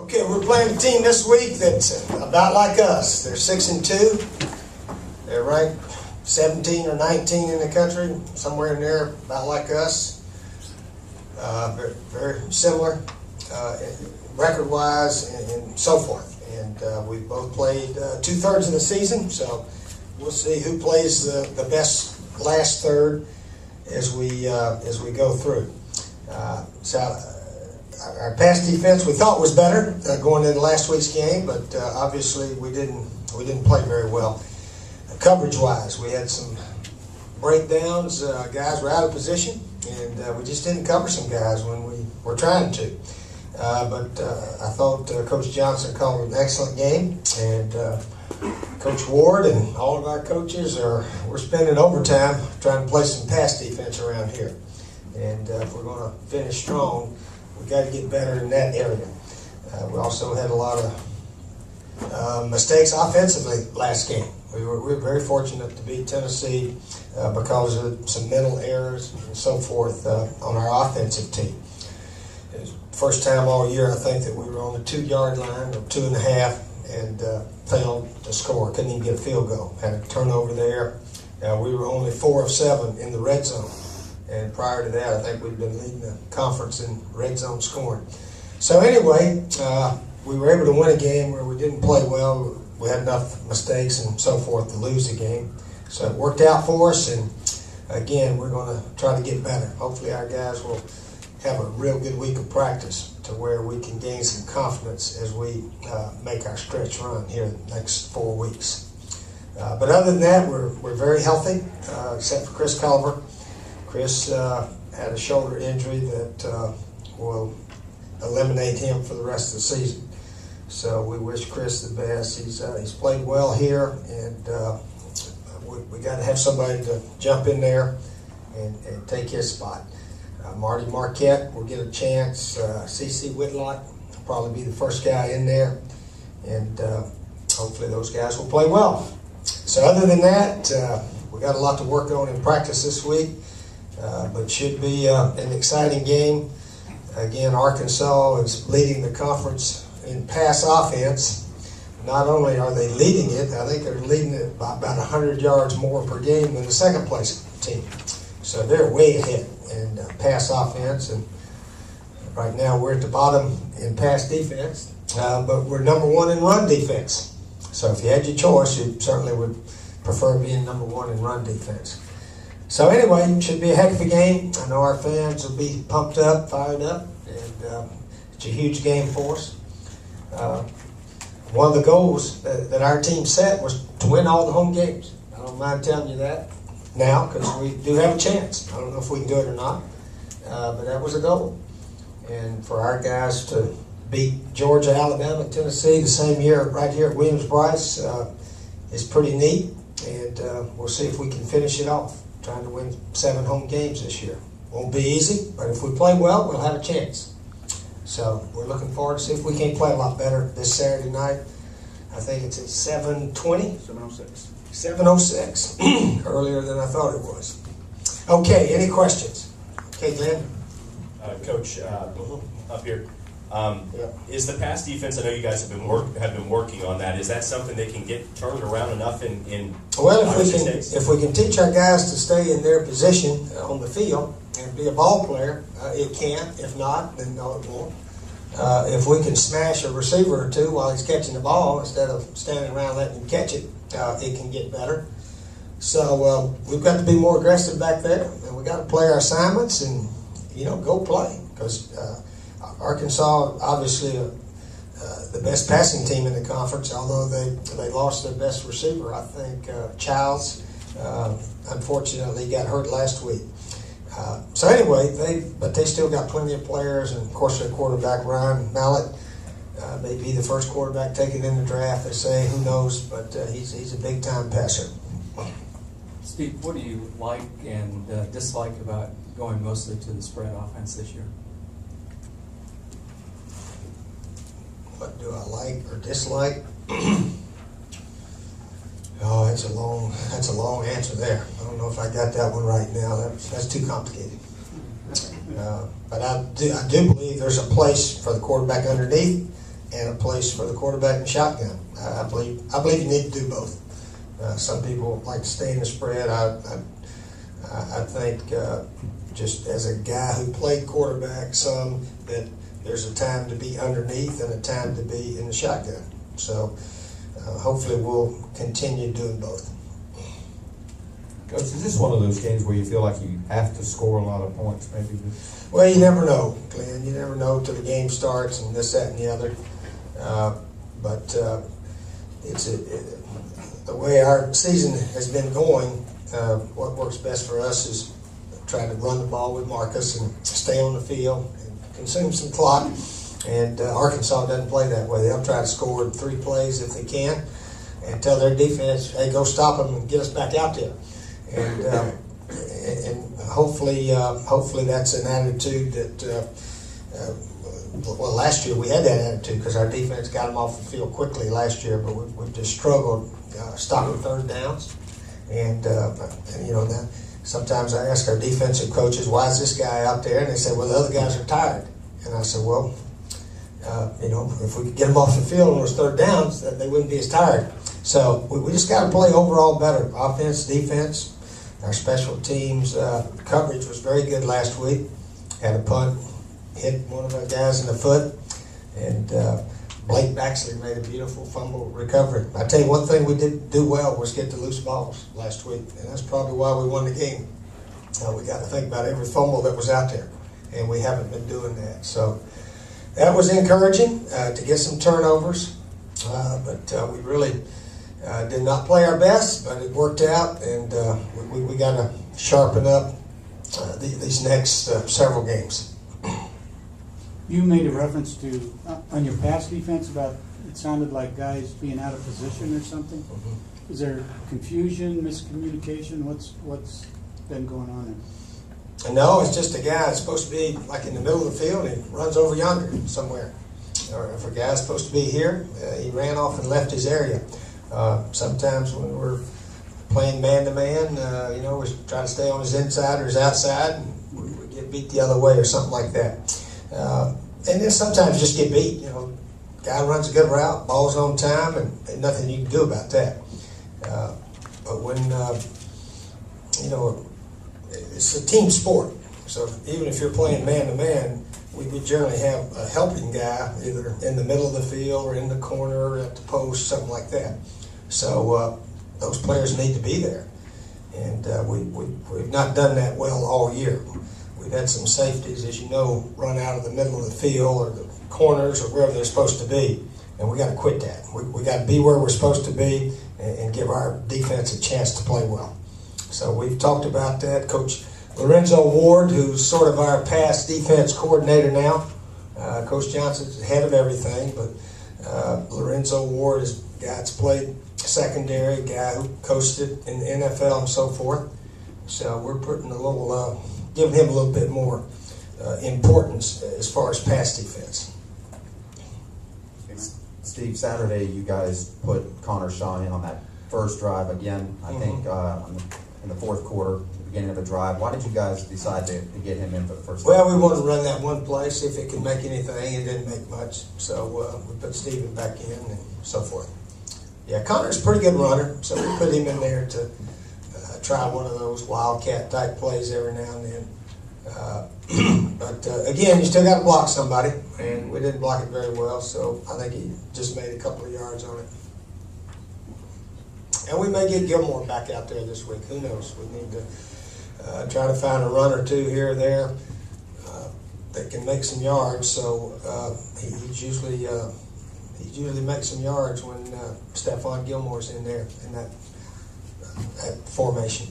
Okay, we're playing a team this week that's about like us. They're 6-2. They're ranked 17 or 19 in the country, somewhere in there, about like us. Very, very similar record-wise and so forth. And we both played 2/3 of the season, so we'll see who plays the best last third as we go through. Our pass defense we thought was better going into last week's game, but obviously we didn't play very well. Coverage-wise, we had some breakdowns. Guys were out of position, and we just didn't cover some guys when we were trying to. But I thought Coach Johnson called an excellent game, and Coach Ward and all of our coaches we're spending overtime trying to play some pass defense around here. And if we're going to finish strong, we got to get better in that area. We also had a lot of mistakes offensively last game. We were very fortunate to beat Tennessee because of some mental errors and so forth on our offensive team. It was the first time all year I think that we were on the 2-yard line or 2.5 and failed to score. Couldn't even get a field goal. Had a turnover there. We were only 4 of 7 in the red zone. And prior to that, I think we'd been leading the conference in red zone scoring. So anyway, we were able to win a game where we didn't play well. We had enough mistakes and so forth to lose the game. So it worked out for us, and again, we're going to try to get better. Hopefully our guys will have a real good week of practice to where we can gain some confidence as we make our stretch run here the next 4 weeks. But other than that, we're very healthy, except for Chris Culver. Chris had a shoulder injury that will eliminate him for the rest of the season. So we wish Chris the best. He's played well here, and we got to have somebody to jump in there and take his spot. Marty Marquette will get a chance. C.C. Whitlock will probably be the first guy in there, and hopefully those guys will play well. So other than that, we got a lot to work on in practice this week. But should be an exciting game. Again, Arkansas is leading the conference in pass offense. Not only are they leading it, I think they're leading it by about 100 yards more per game than the second place team. So they're way ahead in pass offense. And right now we're at the bottom in pass defense, but we're number 1 in run defense. So if you had your choice, you certainly would prefer being number 1 in run defense. So anyway, it should be a heck of a game. I know our fans will be pumped up, fired up, and it's a huge game for us. One of the goals that our team set was to win all the home games. I don't mind telling you that now because we do have a chance. I don't know if we can do it or not, but that was a goal. And for our guys to beat Georgia, Alabama, and Tennessee the same year right here at Williams-Brice is pretty neat, and we'll see if we can finish it off. Trying to win 7 home games this year. Won't be easy, but if we play well, we'll have a chance. So we're looking forward to see if we can play a lot better this Saturday night. I think it's at 7:20? 7:06. 7:06. Earlier than I thought it was. Okay, any questions? Okay, Glenn? Coach, up here. Yeah. Is the pass defense, I know you guys have been working on that, is that something that can get turned around enough in Well, if we can teach our guys to stay in their position on the field and be a ball player, it can. If not, then no, it won't. If we can smash a receiver or two while he's catching the ball instead of standing around letting him catch it, it can get better. So we've got to be more aggressive back there, and we got to play our assignments and go play because Arkansas obviously the best passing team in the conference, although they lost their best receiver. I think Childs unfortunately got hurt last week. So anyway, they still got plenty of players, and of course their quarterback Ryan Mallett may be the first quarterback taken in the draft. They say, who knows? But he's a big time passer. Steve, what do you like and dislike about going mostly to the spread offense this year? What do I like or dislike? Oh, that's a long answer there. I don't know if I got that one right now. That's too complicated. But I do believe there's a place for the quarterback underneath and a place for the quarterback and shotgun. I believe you need to do both. Some people like to stay in the spread. I think just as a guy who played quarterback some, that there's a time to be underneath and a time to be in the shotgun. So hopefully we'll continue doing both. Coach, is this one of those games where you feel like you have to score a lot of points, maybe? Well, you never know, Glenn. You never know till the game starts and this, that, and the other. But the way our season has been going, what works best for us is try to run the ball with Marcus and stay on the field and consume some clock. And Arkansas doesn't play that way. They'll try to score 3 plays if they can and tell their defense, hey, go stop them and get us back out there. And hopefully that's an attitude that, well, last year we had that attitude because our defense got them off the field quickly last year, but we've just struggled stopping third downs. And you know, now, sometimes I ask our defensive coaches, why is this guy out there? And they say, well, the other guys are tired. And I said, well, you know, if we could get them off the field on those third downs, they wouldn't be as tired. So we just got to play overall better. Offense, defense, our special teams coverage was very good last week. Had a punt, hit one of our guys in the foot, and Blake Baxley made a beautiful fumble recovery. I tell you, one thing we did do well was get the loose balls last week, and that's probably why we won the game. We got to think about every fumble that was out there, and we haven't been doing that. So that was encouraging to get some turnovers, but we really did not play our best, but it worked out, and we got to sharpen up these next several games. You made a reference to, on your pass defense, about it sounded like guys being out of position or something. Mm-hmm. Is there confusion, miscommunication? What's been going on there? No, it's just a guy that's supposed to be like in the middle of the field and he runs over yonder somewhere. Or if a guy's supposed to be here, he ran off and left his area. Sometimes when we're playing man-to-man, you know, we try to stay on his inside or his outside, and we get beat the other way or something like that. And then sometimes just get beat. You know, guy runs a good route, ball's on time, and nothing you can do about that. But when, you know, it's a team sport. So even if you're playing man-to-man, we generally have a helping guy either in the middle of the field or in the corner or at the post, something like that. So those players need to be there. And we've not done that well all year. We've had some safeties, as you know, run out of the middle of the field or the corners or wherever they're supposed to be. And we got to quit that. We got to be where we're supposed to be and give our defense a chance to play well. So we've talked about that. Coach Lorenzo Ward, who's sort of our pass defense coordinator now. Coach Johnson's head of everything, but Lorenzo Ward is a guy that's played secondary, a guy who coached it in the NFL and so forth. So we're putting a little, giving him a little bit more importance as far as pass defense. Steve, Saturday you guys put Connor Shaw in on that first drive again, I think in the fourth quarter, the beginning of the drive. Why did you guys decide to get him in for the first time? Well, we wanted to run that one play, see if it could make anything. It didn't make much, so we put Steven back in and so forth. Yeah, Connor's a pretty good runner, so we put him in there to try one of those wildcat type plays every now and then. But again, you still got to block somebody, and we didn't block it very well, so I think he just made a couple of yards on it. And we may get Gilmore back out there this week. Who knows? We need to try to find a run or two here or there that can make some yards. So he usually makes some yards when Stephon Gilmore's in there in that formation.